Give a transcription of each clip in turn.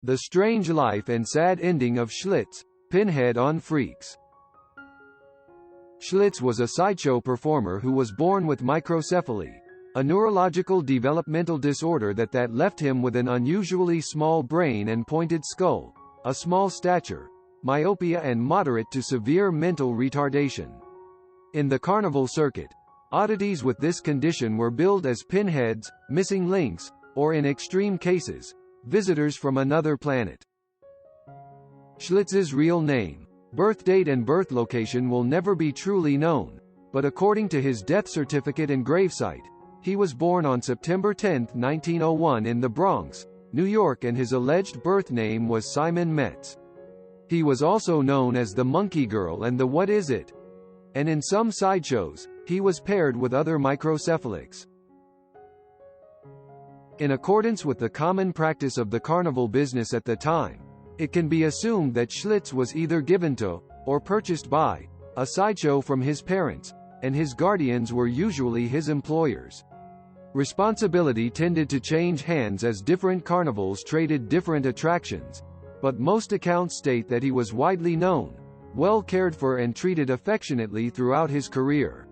The Strange Life and Sad Ending of Schlitze, Pinhead on Freaks. Schlitze was a sideshow performer who was born with microcephaly, a neurological developmental disorder that left him with an unusually small brain and pointed skull, a small stature, myopia and moderate to severe mental retardation. In the carnival circuit, oddities with this condition were billed as pinheads, missing links, or in extreme cases, visitors from another planet. Schlitze's real name, birth date and birth location will never be truly known, but according to his death certificate and gravesite, he was born on September 10, 1901 in the Bronx, New York, and his alleged birth name was Simon Metz. He was also known as the Monkey Girl and the What Is It? And in some sideshows, he was paired with other microcephalics. In accordance with the common practice of the carnival business at the time, it can be assumed that Schlitze was either given to, or purchased by, a sideshow from his parents, and his guardians were usually his employers. Responsibility tended to change hands as different carnivals traded different attractions, but most accounts state that he was widely known, well cared for and treated affectionately throughout his career.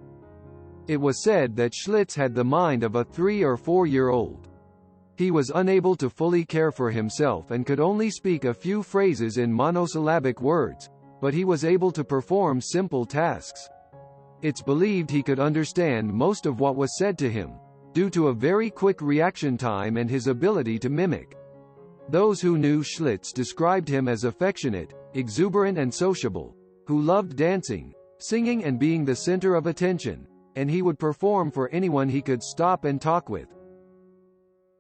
It was said that Schlitze had the mind of a 3 or 4-year-old. He was unable to fully care for himself and could only speak a few phrases in monosyllabic words, but he was able to perform simple tasks. It's believed he could understand most of what was said to him, due to a very quick reaction time and his ability to mimic. Those who knew Schlitze described him as affectionate, exuberant and sociable, who loved dancing, singing and being the center of attention, and he would perform for anyone he could stop and talk with.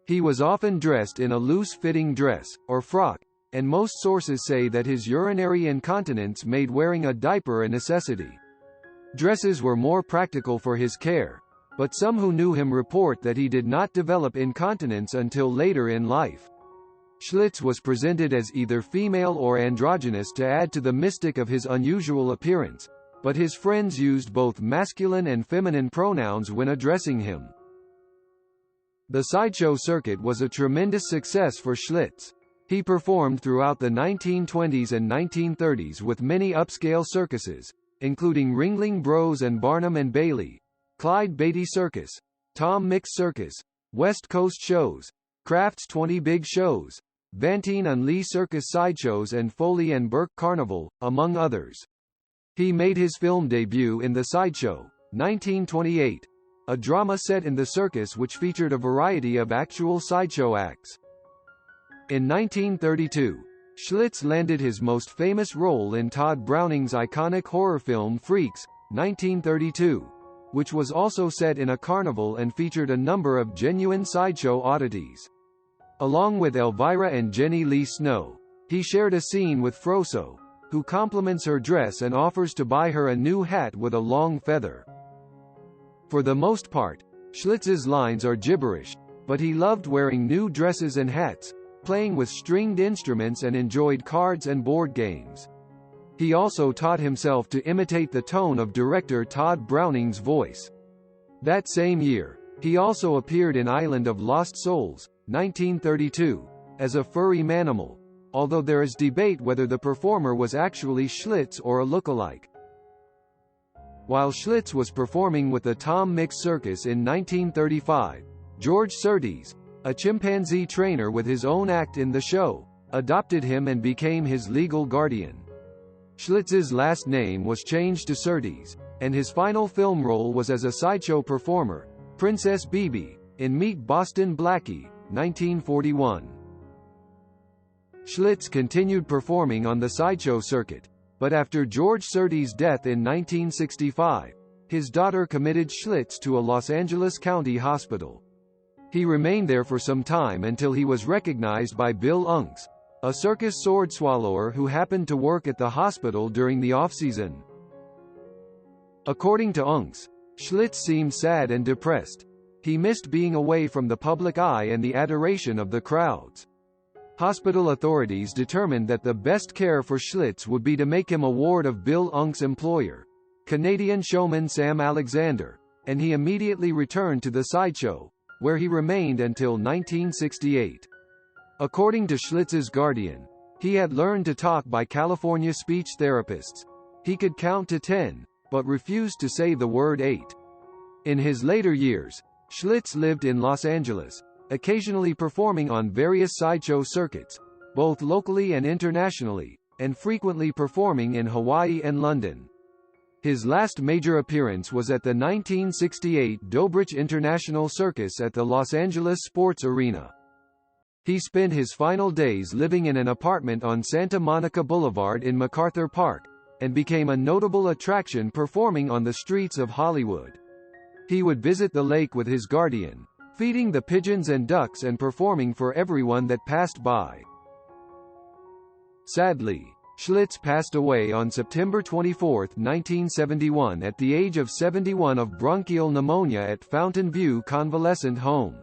He was often dressed in a loose-fitting dress, or frock, and most sources say that his urinary incontinence made wearing a diaper a necessity. Dresses were more practical for his care, but some who knew him report that he did not develop incontinence until later in life. Schlitze was presented as either female or androgynous to add to the mystic of his unusual appearance, but his friends used both masculine and feminine pronouns when addressing him. The sideshow circuit was a tremendous success for Schlitze. He performed throughout the 1920s and 1930s with many upscale circuses, including Ringling Bros and Barnum and Bailey, Clyde Beatty Circus, Tom Mix Circus, West Coast Shows, Kraft's 20 Big Shows, Vantine and Lee Circus Sideshows and Foley and Burke Carnival, among others. He made his film debut in The Sideshow, 1928, a drama set in the circus which featured a variety of actual sideshow acts. In 1932, Schlitze landed his most famous role in Todd Browning's iconic horror film Freaks, 1932, which was also set in a carnival and featured a number of genuine sideshow oddities. Along with Elvira and Jenny Lee Snow, he shared a scene with Froso, who compliments her dress and offers to buy her a new hat with a long feather. For the most part, Schlitze's lines are gibberish, but he loved wearing new dresses and hats, playing with stringed instruments and enjoyed cards and board games. He also taught himself to imitate the tone of director Todd Browning's voice. That same year, he also appeared in Island of Lost Souls, 1932, as a furry manimal, although there is debate whether the performer was actually Schlitze or a look-alike. While Schlitze was performing with the Tom Mix Circus in 1935, George Surtees, a chimpanzee trainer with his own act in the show, adopted him and became his legal guardian. Schlitze's last name was changed to Surtees, and his final film role was as a sideshow performer, Princess Bibi, in Meet Boston Blackie, 1941. Schlitze continued performing on the sideshow circuit, but after George Surtees' death in 1965, his daughter committed Schlitze to a Los Angeles County hospital. He remained there for some time until he was recognized by Bill Unks, a circus sword swallower who happened to work at the hospital during the off-season. According to Unks, Schlitze seemed sad and depressed. He missed being away from the public eye and the adoration of the crowds. Hospital authorities determined that the best care for Schlitze would be to make him a ward of Bill Unk's employer, Canadian showman Sam Alexander, and he immediately returned to the sideshow, where he remained until 1968. According to Schlitz's guardian, he had learned to talk by California speech therapists. He could count to 10, but refused to say the word 8. In his later years, Schlitze lived in Los Angeles, occasionally performing on various sideshow circuits, both locally and internationally, and frequently performing in Hawaii and London. His last major appearance was at the 1968 Dobrich International Circus at the Los Angeles Sports Arena. He spent his final days living in an apartment on Santa Monica Boulevard in MacArthur Park, and became a notable attraction performing on the streets of Hollywood. He would visit the lake with his guardian, feeding the pigeons and ducks and performing for everyone that passed by. Sadly, Schlitze passed away on September 24, 1971 at the age of 71 of bronchial pneumonia at Fountain View Convalescent Home.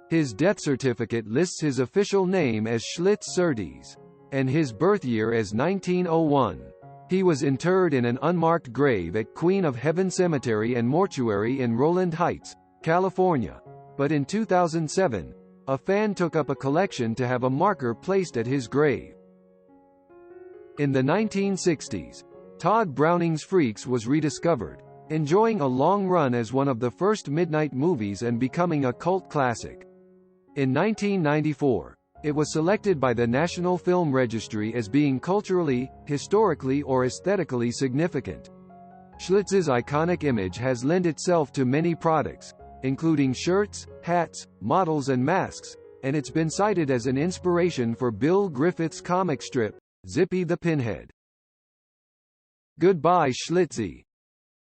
His death certificate lists his official name as Schlitz Surtees, and his birth year as 1901. He was interred in an unmarked grave at Queen of Heaven Cemetery and Mortuary in Rowland Heights, California. But in 2007, a fan took up a collection to have a marker placed at his grave. In the 1960s, Todd Browning's Freaks was rediscovered, enjoying a long run as one of the first midnight movies and becoming a cult classic. In 1994, it was selected by the National Film Registry as being culturally, historically or aesthetically significant. Schlitz's iconic image has lent itself to many products, including shirts, hats, models and masks, and it's been cited as an inspiration for Bill Griffith's comic strip, Zippy the Pinhead. Goodbye Schlitzie.